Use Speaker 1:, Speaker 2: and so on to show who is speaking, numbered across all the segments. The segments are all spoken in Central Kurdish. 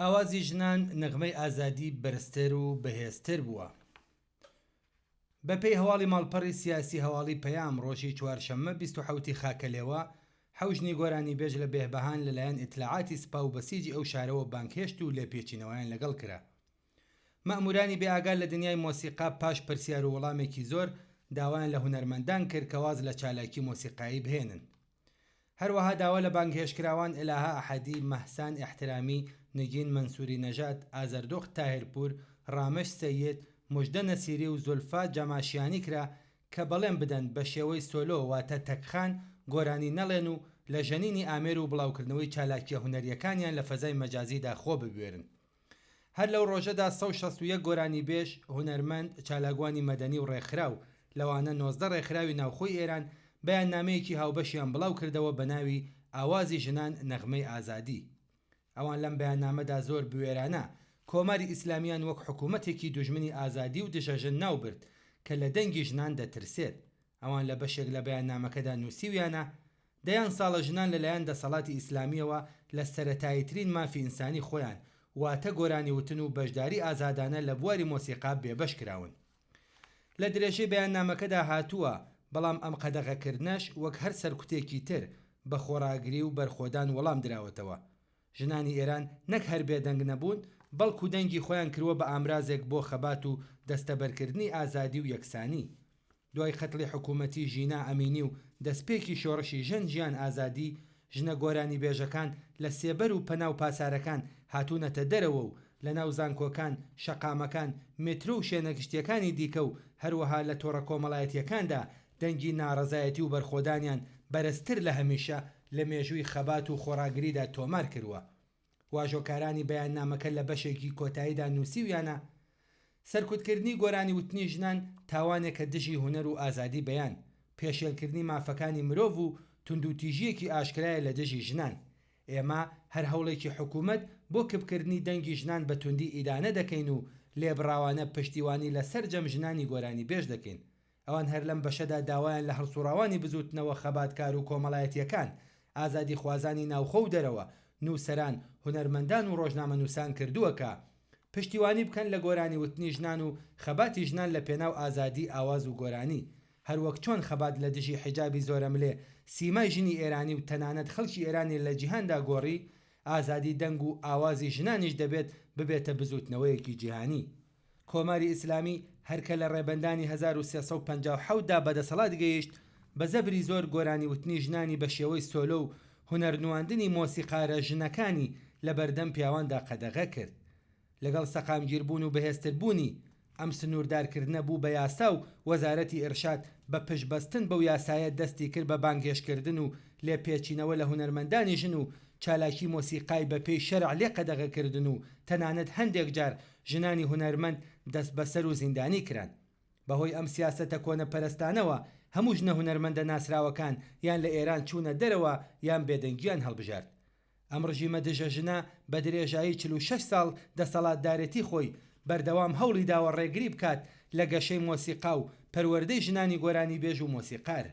Speaker 1: ئاوازی ژنان نەغمەی ئازادی بەرزتر و بەهێزتر بووە. بەپێی هەواڵی ماڵپەڕی سیاسی هەواڵی پەیام ڕۆژی چوارشەممە 27 خاکەلێوە حەوژنی گۆرانی بێژ لە بێهبەهان لەلایەن ئیتلاعاتی سپا و بەسیجی ئەو شارەوە بانکهێشت و لێپێچینەوەیان لەگەڵ کرا. مەئمورانی بێئاگال لە دنیای مۆسیقا پاش پرسیار و وەڵامێکی زۆر داوایان لە هونەرمەندان کرد کە واز لە چالاکی مۆسیقایی بهێنن. هەروەها داوا لە بانگهێشتکراوان ئێلاها ئەحەدی، مەحسان ئیحترامی، نگین مەنسووری نەژاد، ئازەردۆخت تاهێرپور، ڕامەش سەیید، موژدە نەسیری و زولفا جەماشیانی کرا کە بەڵێن بدەن بە شێوەی سۆلۆ واتە تەکخان گۆرانی نەڵێن و لە ژەنینی ئامێر و بڵاوکردنەوەی چالاکیە هونەریەکانیان لە فەزای مەجازیدا خۆ ببوێرن. هەر لەو ڕۆژەدا 161 گۆرانی بێژ، هونەرمەند، چالاگوانی مەدەنی و ڕێکخراو لەوانە 19 ڕێکخراوی ناوخۆی ئێران بەیان نامەیەکی هاوبەشیان بڵاو کردەوە بە ناوی ئاوازی ژنان نەغمەی ئازادی. ئەوان لەم بەیاننامەدا زۆر بوێرانە کۆماری ئیسلامیان وەک حکوومەتێکی دوژمنی ئازادی و دژەژن ناوبرد کە لە دەنگی ژنان دەترسێت. ئەوان لە بەشێک لە بەیاننامەکەدا نووسیویانە دەیان ساڵە ژنان لەلایەن دەسەڵاتی ئیسلامیەوە لە سەرەتاییترین مافی ئینسانی خۆیان واتە گۆرانی وتن و بەشداری ئازادانە لە بواری مۆسیقا بێبەش کراون. لە درێژەی بەیاننامەکەدا هاتووە بەڵام ئەم قەدەغەکردنەش وەک هەر سەرکوتێکی تر بە خۆراگری و بەرخۆدان وەڵام دراوەتەوە. ژنانی ئێران نەک هەر بێدەنگ نەبوون بەڵکو دەنگی خۆیان کردووە بە ئامرازێک بۆ خەبات و دەستەبەرکردنی ئازادی و یەکسانی. دوای خەتڵی حکوومەتی ژینا ئەمینی و دەستپێکی شۆڕشی ژن ژیان ئازادی، ژنە گۆرانی بێژەکان لە سێبەر و پەناو پاسارەکان هاتوونەتە دەرەوە و لە ناو زانکۆکان، شەقامەکان، مترۆ و شوێنەگشتیەکانی دیکە و هەروەها لە تۆڕە کۆمەڵایەتیەکاندا دەنگی ناڕەزایەتی و بەرخۆدانیان بەرزتر لە هەمیشە لە مێژووی خەبات و خۆراگریدا تۆمار کردووە. واژۆکارانی بەیاننامەکە لە بەشێکی کۆتاییدا نووسیویانە سەرکوتکردنی گۆرانی وتنی ژنان تاوانێکە دژی هونەر و ئازادی بەیان، پێشێلکردنی مافەکانی مرۆڤ و توندوتیژیەکی ئاشکرایە لە دژی ژنان. ئێمە هەر هەوڵێکی حکوومەت بۆ کبکردنی دەنگی ژنان بە توندی ئیدانە دەکەین و لێبڕاوانە پشتیوانی لە سەرجەم ژنانی گۆرانی بێژ دەکەین. ئەوان هەر لەم بەشەدا داوایان لە هەڵسوڕاوانی بزوتنەوە خەباتکار و کۆمەڵایەتیەکان، ئازادی خوازانی ناوخۆ و دەرەوە، نووسەران، هونەرمەندان و ڕۆژنامە نووسان کردووەکە پشتیوانی بکەن لە گۆرانی وتنی ژنان و خەباتی ژنان لە پێناو ئازادی ئاواز و گۆرانی، هەروەک چۆن خەبات لە دژی حیجابی زۆرەملێ سیمای ژنی ئێرانی و تەنانەت خەڵکی ئێرانی لە جیهاندا گۆڕی، ئازادی دەنگ و ئاوازی ژنانیش دەبێت ببێتە بزوتنەوەیەکی جیهانی. کۆماری ئیسلامی هەرکە لە ڕێبەندانی 1357دا بەدەسەڵات گەیشت بە زەبری زۆر گۆرانی وتنی ژنانی بە شێوەی سۆلۆ و هونەرنواندنی مۆسیقارە ژنەکانی لە بەردەم پیاواندا قەدەغە کرد. لەگەڵ سەقامگیربوون و بەهێزتربوونی ئەم سنووردارکردنە بوو بە یاسا و وەزارەتی ئێرشاد بە پشتبەستن بەو یاسایە دەستی کرد بە بانگهێشتکردن و لێپێچینەوە لە هونەرمەندانی ژن و چالاکی مۆسیقای بەپێی شەرع لێ قەدەغەکردن و تەنانەت هەندێک جار ژنانی هونەرمەند دەست بەسەر و زیندانی کران. بەهۆی ئەم سیاسەتە کۆنەپەرستانەوە هەموو ژنە هونەرمەندە ناسراوەکان یان لە ئێران چوونە دەرەوە یان بێدەنگیان هەڵبژارد. ئەم ڕژیمە دژەژنە بە درێژایی 46 ساڵ دەسەڵاتدارەتی خۆی بەردەوام هەوڵی داوە ڕێگری بکات لە گەشەی مۆسیقا و پەروەردەی ژنانی گۆرانی بێژ و مۆسیقار.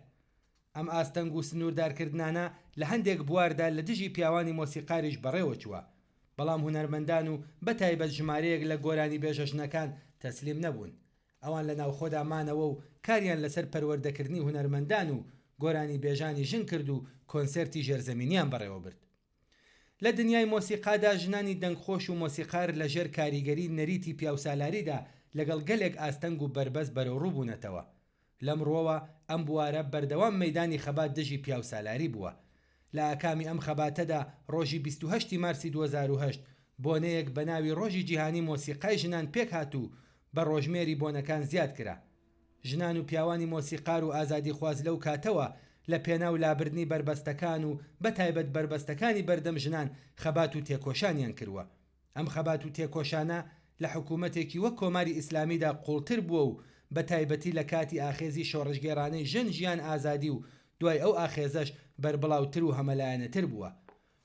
Speaker 1: ئەم ئاستەنگ و سنووردارکردانە لە هەندێک بواردا لە دژی پیاوانی مۆسیقاریش بەڕێوە چووە، بەڵام هونەرمەندان و بەتایبەت ژمارەیەک لە گۆرانی بێژە ژنەکان تەسلیم نەبوون. ئەوان لە ناوخۆدا مانەوە و کاریان لەسەر پەروەردەکردنی هونەرمەندان و گۆرانی بێژانی ژن کرد و کۆنسەرتی ژێرزەمینیان بەڕێوە برد. لە دنیای مۆسیقادا ژنانی دەنگخۆش و مۆسیقار لە ژێر کاریگەری نەریتی پیاوسالاریدا لەگەڵ گەلێک ئاستەنگ و بربەست بەرەوڕوو بوونەتەوە. لەم ڕۆوە ئەم بوارە بەردەوام مەیدانی خەبات دژی پیاوسالاری بووە. لە ئاکامی ئەم خەباتەدا ڕۆژی 28 مارسی 2008 بۆنەیەک بە ناوی ڕۆژی جیهانی مۆسیقای ژنان پێک هاتوو بە ڕۆژمێری بۆنەکان زیاد کرا. ژنان و پیاوانی مۆسیقار و ئازادی خواز لەو کاتەوە لە پێناو لابردنی بربەستەکان و بەتایبەت بربەستەکانی بەردەم ژنان خەبات و تێکۆشانیان کردووە. ئەم خەبات و تێکۆشانە لە حکوومەتێکی وەک کۆماری ئیسلامیدا قوڵتر بووە و بەتایبەتی لە کاتی ئاخێزی شۆڕژگێڕانەی ژن ژیان ئازادی و دوای ئەو ئاخێزەش بربڵاوتر و هەمەلایەنەتر بووە.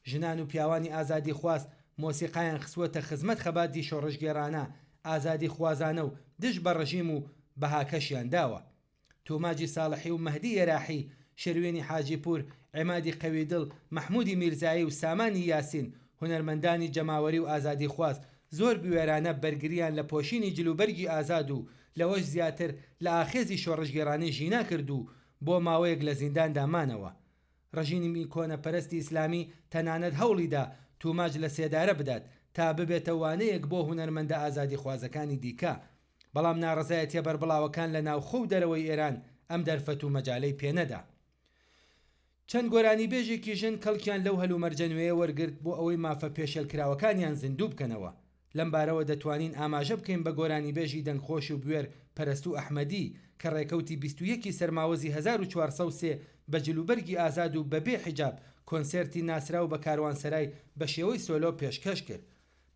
Speaker 1: ژنان و پیاوانی ئازادی خواست مۆسیقایان خسووەتە خزمەت خەباتی شۆڕژگێڕانە، ئازادی خوازانە و دژ بە ڕژیم و بەهاکەشیان داوە. تۆماجی ساڵحی و مەهدی یێراحی، شروێنی حاجیپور، عمادی قەویدڵ، محمودی میرزایی و سامانی یاسین هونەرمەندانی جەماوەری و ئازادی خواست زۆر بوێرانە بەرگریان لە پۆشینی جلوبەرگی ئازاد و لەوەش زیاتر لە ئاخێزی شۆڕژگێڕانەی ژینا کرد و بۆ ماوەیەک لە زیندان دامانەوە. ڕژینی کۆنەپەرستی ئیسلامی تەنانەت هەوڵیدا توماج لە سێدارە بدات تا ببێتە وانەیەک بۆ هونەرمەندە ئازادی خوازەکانی دیکە، بەڵام ناڕزایەتیە بەربڵاوەکان لە ناوخۆ و دەرەوەی ئێران ئەم دەرفەت و مەجالەی پێنەدا. چەند گۆرانی بێژێکی ژن کەڵکیان لەو هەلومەرجەنوێیە وەرگرت بۆ ئەوەی مافە پێشێلکراوەکانیان زیندوو بکەنەوە. لەم بارەوە دەتوانین ئاماژە بکەین بە گۆرانی بێژی دەنگخۆش و بوێر پەرستوو ئەحمەدی کە ڕێکەوتی 21 سەرماوەزی 1403 بە جلوبەرگی ئازاد و بەبێ حیجاب کۆنسێرتی ناسراو بە کاروانسەرای بە شێوەی سۆلۆ پێشکەش کرد.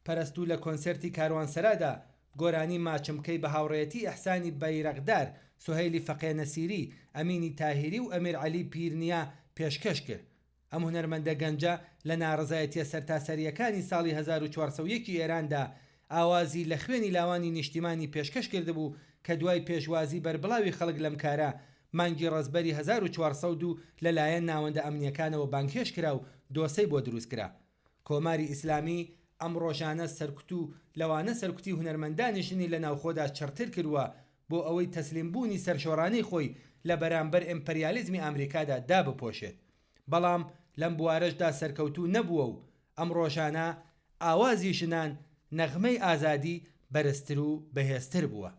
Speaker 1: پەرستوو لە کۆنسێرتی کاروانسەرادا گۆرانی ماچمکەی بە هاوڕێتی ئەحسانی بەیرەقدار، سوهەیلی فەقێنەسیری، ئەمینی تاهیری و ئەمیر عەلی پیرنیا پێشکەش کرد. ئەم هونەرمەندە گەنجە لە ناڕزایەتیە سەرتاسەریەکانی ساڵی 1401 ئێراندا ئاوازی لە خوێنی لاوانی نیشتیمانی پێشکەش کردبوو کە دوای پێشوازی بەربڵاوی خەڵک لەم کارە مانگی ڕزبەری 1402 لەلایەن ناوەندە ئەمنیەکانەوە بانکێش کرا و دۆسەی بۆ دروستکرا. کۆماری ئیسلامی ئەم ڕۆژانە سەرکوت و لەوانە سەرکوتی هونەرمەندانی ژنی لە ناوخۆدا چڕتر کردووە بۆ ئەوەی تەسلیمبوونی سەرشۆڕانەی خۆی لە بەرامبەر ئیمپەریالیزمی ئەمریکادا دابپۆشێت. بەڵام لەم بوارەشدا سەرکەوتوو نەبووە و ئەم ڕۆژانە ئاوازی ژنان نەغمەی ئازادی بەرزتر و بەهێزتر بووە.